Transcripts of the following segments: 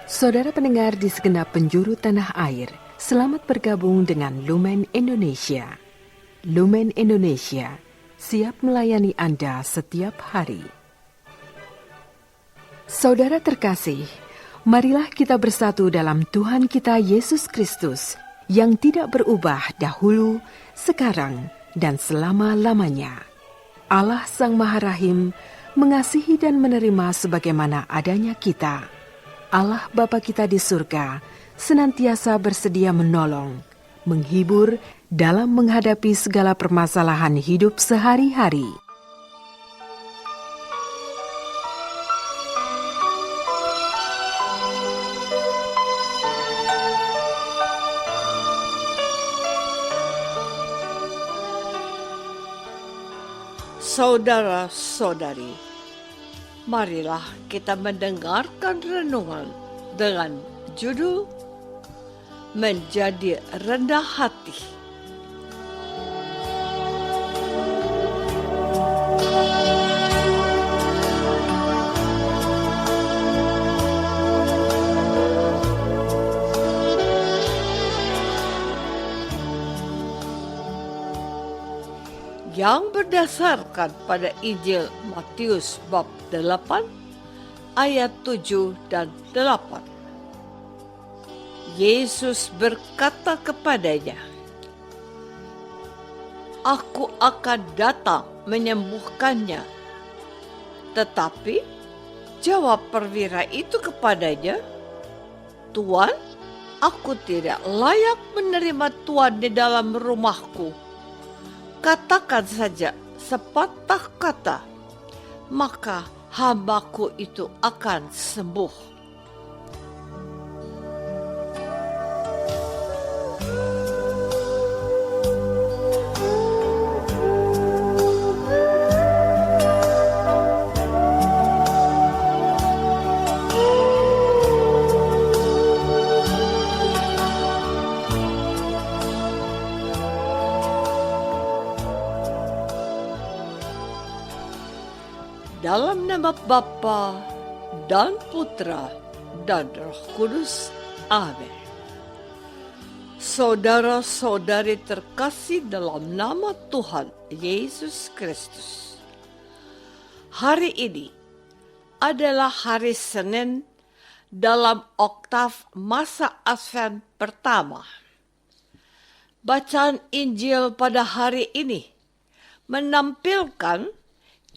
Saudara pendengar di segenap penjuru tanah air, selamat bergabung dengan Lumen Indonesia. Lumen Indonesia siap melayani Anda setiap hari. Saudara terkasih, marilah kita bersatu dalam Tuhan kita Yesus Kristus yang tidak berubah dahulu, sekarang, dan selama-lamanya. Allah Sang Maha Rahim mengasihi dan menerima sebagaimana adanya kita. Allah Bapa kita di surga senantiasa bersedia menolong, menghibur dalam menghadapi segala permasalahan hidup sehari-hari. Saudara-saudari, marilah kita mendengarkan renungan dengan judul Menjadi Rendah Hati. Yang berdasarkan pada Injil Matius bab 8 ayat 7 dan 8. Yesus berkata kepadanya, "Aku akan datang menyembuhkannya." Tetapi jawab perwira itu kepadanya, "Tuan, aku tidak layak menerima Tuan di dalam rumahku. Katakan saja sepatah kata, maka hambaku itu akan sembuh." Dalam nama Bapa dan Putra dan Roh Kudus. Amin. Saudara-saudari terkasih dalam nama Tuhan Yesus Kristus. Hari ini adalah hari Senin dalam oktav masa Advent pertama. Bacaan Injil pada hari ini menampilkan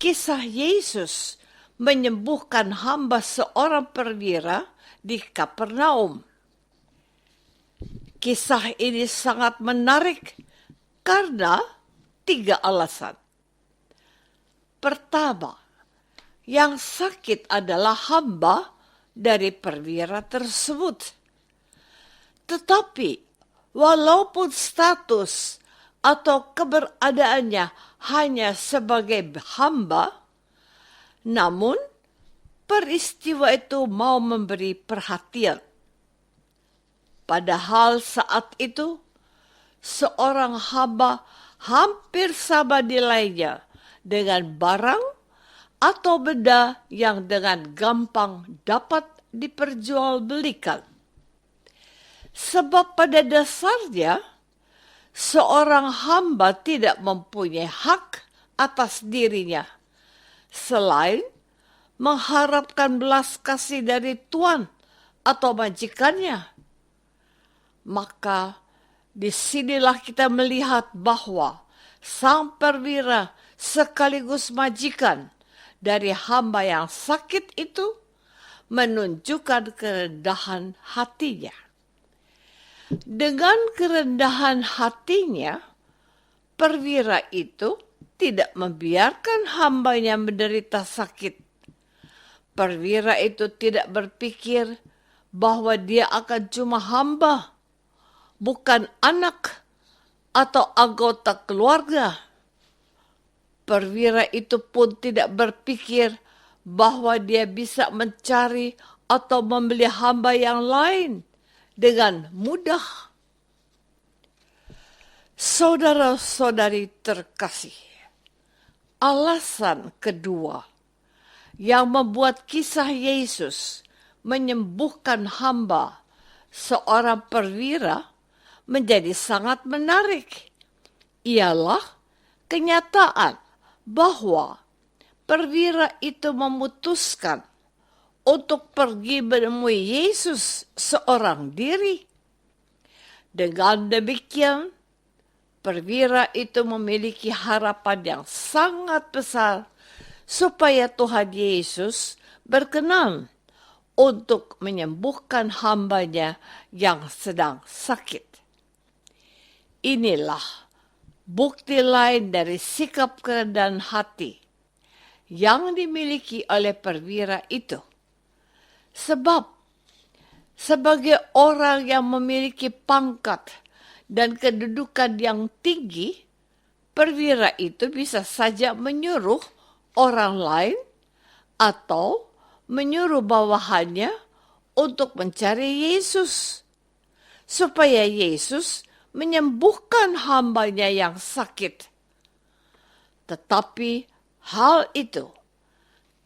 kisah Yesus menyembuhkan hamba seorang perwira di Kapernaum. Kisah ini sangat menarik karena 3 alasan. Pertama, yang sakit adalah hamba dari perwira tersebut. Tetapi walaupun status atau keberadaannya hanya sebagai hamba, namun peristiwa itu mau memberi perhatian. Padahal saat itu seorang hamba hampir sama nilainya dengan barang atau benda yang dengan gampang dapat diperjualbelikan. Sebab pada dasarnya seorang hamba tidak mempunyai hak atas dirinya selain mengharapkan belas kasih dari tuan atau majikannya. Maka disinilah kita melihat bahwa sang perwira sekaligus majikan dari hamba yang sakit itu menunjukkan kerendahan hatinya. Dengan kerendahan hatinya, perwira itu tidak membiarkan hambanya menderita sakit. Perwira itu tidak berpikir bahwa dia akan cuma hamba, bukan anak atau anggota keluarga. Perwira itu pun tidak berpikir bahwa dia bisa mencari atau membeli hamba yang lain dengan mudah. Saudara-saudari terkasih, alasan kedua yang membuat kisah Yesus menyembuhkan hamba, seorang perwira, menjadi sangat menarik. Ialah kenyataan bahwa perwira itu memutuskan untuk pergi menemui Yesus seorang diri. Dengan demikian, perwira itu memiliki harapan yang sangat besar supaya Tuhan Yesus berkenan untuk menyembuhkan hambanya yang sedang sakit. Inilah bukti lain dari sikap kerendahan hati yang dimiliki oleh perwira itu. Sebab sebagai orang yang memiliki pangkat dan kedudukan yang tinggi, perwira itu bisa saja menyuruh orang lain atau menyuruh bawahannya untuk mencari Yesus, supaya Yesus menyembuhkan hambanya yang sakit. Tetapi hal itu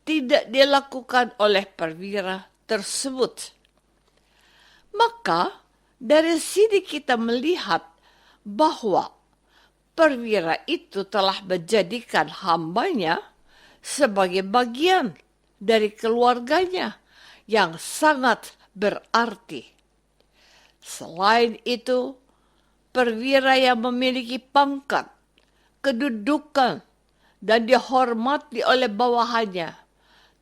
tidak dilakukan oleh perwira tersebut. Maka dari sini kita melihat bahwa perwira itu telah menjadikan hambanya sebagai bagian dari keluarganya yang sangat berarti. Selain itu, perwira yang memiliki pangkat, kedudukan, dan dihormati oleh bawahannya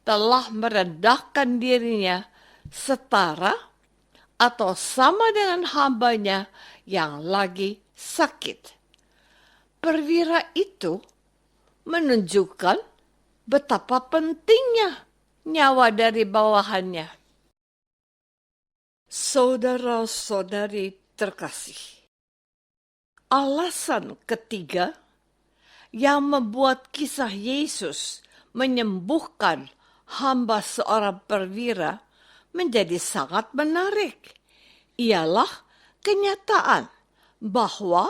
telah merendahkan dirinya setara atau sama dengan hambanya yang lagi sakit. Perwira itu menunjukkan betapa pentingnya nyawa dari bawahannya. Saudara-saudari terkasih, alasan ketiga yang membuat kisah Yesus menyembuhkan hamba seorang perwira menjadi sangat menarik, ialah kenyataan bahwa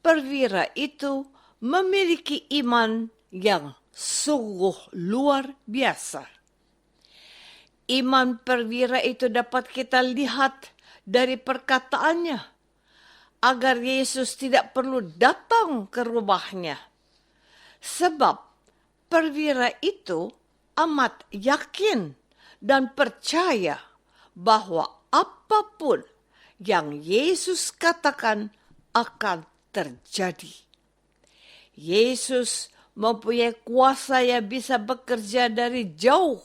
perwira itu memiliki iman yang sungguh luar biasa. Iman perwira itu dapat kita lihat dari perkataannya, agar Yesus tidak perlu datang ke rumahnya. Sebab perwira itu amat yakin dan percaya bahwa apapun yang Yesus katakan akan terjadi. Yesus mempunyai kuasa yang bisa bekerja dari jauh.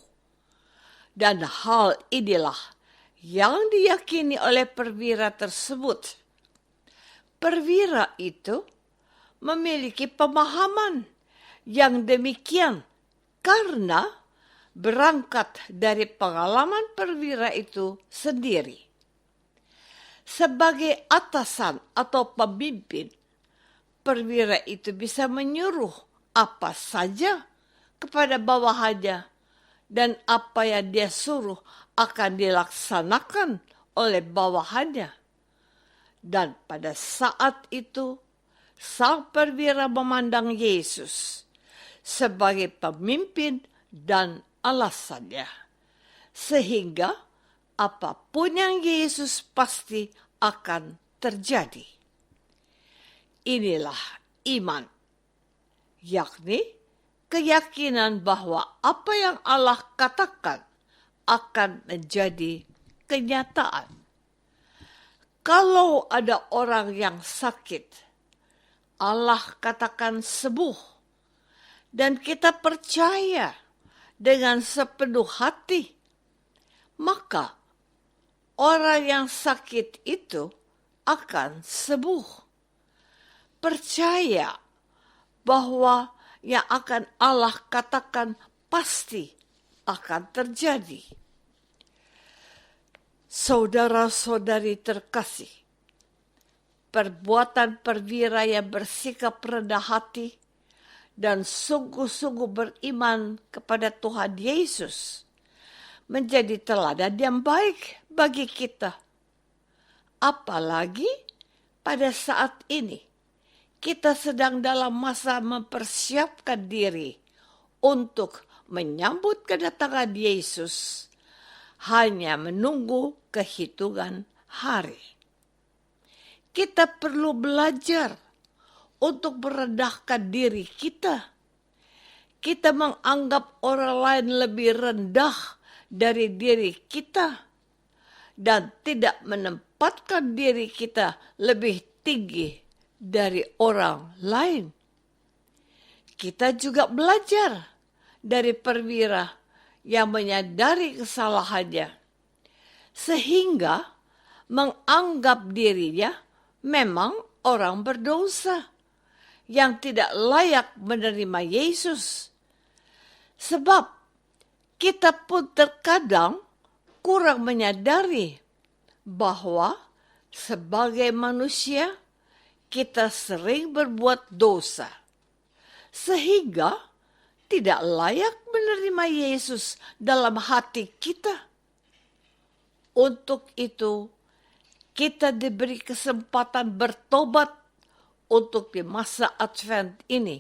Dan hal inilah yang diyakini oleh perwira tersebut. Perwira itu memiliki pemahaman yang demikian karena berangkat dari pengalaman perwira itu sendiri. Sebagai atasan atau pemimpin, perwira itu bisa menyuruh apa saja kepada bawahannya, dan apa yang dia suruh akan dilaksanakan oleh bawahannya. Dan pada saat itu, sang perwira memandang Yesus sebagai pemimpin dan alasannya, sehingga apapun yang Yesus pasti akan terjadi. Inilah iman, yakni keyakinan bahwa apa yang Allah katakan akan menjadi kenyataan. Kalau ada orang yang sakit, Allah katakan sembuh, dan kita percaya dengan sepenuh hati, maka orang yang sakit itu akan sembuh. Percaya bahwa yang akan Allah katakan pasti akan terjadi. Saudara-saudari terkasih, perbuatan perwira yang bersikap rendah hati dan sungguh-sungguh beriman kepada Tuhan Yesus menjadi teladan yang baik bagi kita. Apalagi pada saat ini kita sedang dalam masa mempersiapkan diri untuk menyambut kedatangan Yesus. hanya menunggu kehitungan hari. Kita perlu belajar untuk merendahkan diri kita. Kita menganggap orang lain lebih rendah dari diri kita dan tidak menempatkan diri kita lebih tinggi dari orang lain. Kita juga belajar dari perwira yang menyadari kesalahannya, sehingga menganggap dirinya memang orang berdosa yang tidak layak menerima Yesus. Sebab kita pun terkadang kurang menyadari bahwa sebagai manusia kita sering berbuat dosa, sehingga tidak layak menerima Yesus dalam hati kita. Untuk itu, kita diberi kesempatan bertobat untuk di masa Advent ini.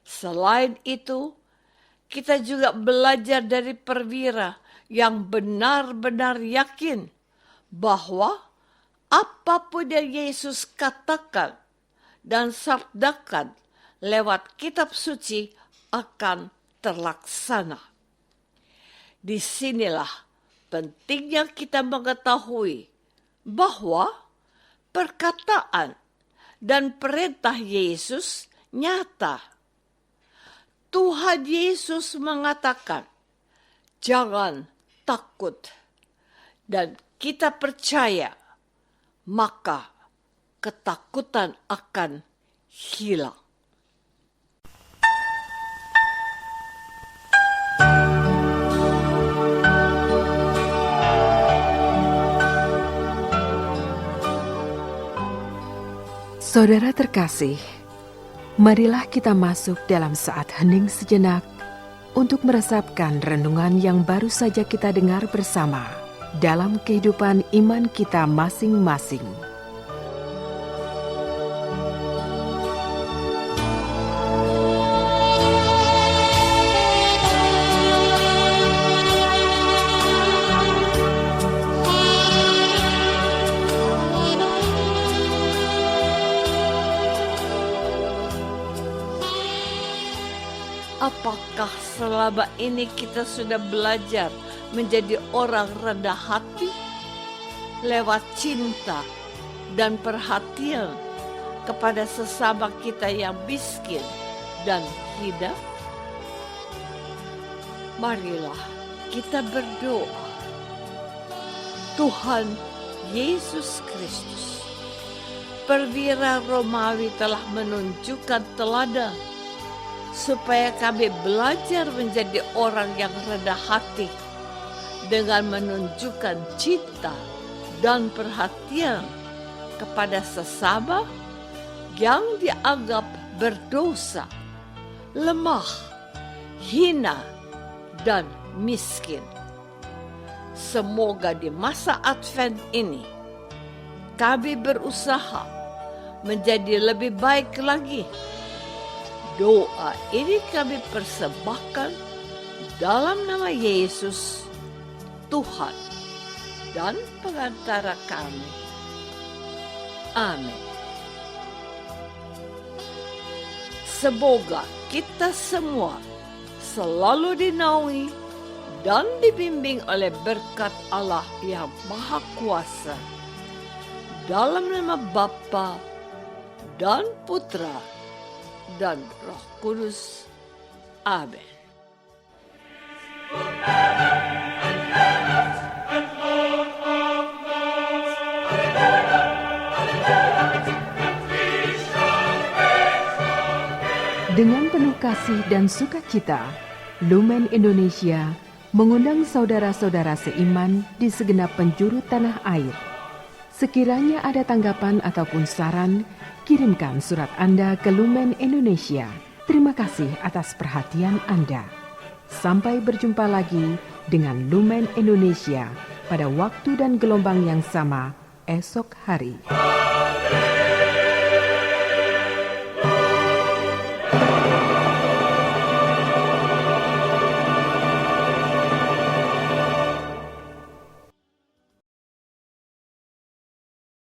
Selain itu, kita juga belajar dari perwira yang benar-benar yakin bahwa apapun yang Yesus katakan dan sabdakan lewat kitab suci akan terlaksana. Disinilah pentingnya kita mengetahui bahwa perkataan dan perintah Yesus nyata. Tuhan Yesus mengatakan, "Jangan takut," dan kita percaya, maka ketakutan akan hilang. Saudara terkasih, marilah kita masuk dalam saat hening sejenak untuk meresapkan renungan yang baru saja kita dengar bersama dalam kehidupan iman kita masing-masing. Apakah selama ini kita sudah belajar menjadi orang rendah hati lewat cinta dan perhatian kepada sesama kita yang miskin dan hina? Marilah kita berdoa. Tuhan Yesus Kristus, perwira Romawi telah menunjukkan teladan supaya kami belajar menjadi orang yang rendah hati dengan menunjukkan cinta dan perhatian kepada sesama yang dianggap berdosa, lemah, hina, dan miskin. Semoga di masa Advent ini kami berusaha menjadi lebih baik lagi. Doa ini kami persembahkan dalam nama Yesus, Tuhan dan pengantara kami. Amin. Semoga kita semua selalu dinaungi dan dibimbing oleh berkat Allah yang Maha Kuasa. Dalam nama Bapa dan Putra dan Roh Kudus. Amin. Dengan penuh kasih dan sukacita, Lumen Indonesia mengundang saudara-saudara seiman di segenap penjuru tanah air. Sekiranya ada tanggapan ataupun saran, kirimkan surat Anda ke Lumen Indonesia. Terima kasih atas perhatian Anda. Sampai berjumpa lagi dengan Lumen Indonesia pada waktu dan gelombang yang sama esok hari.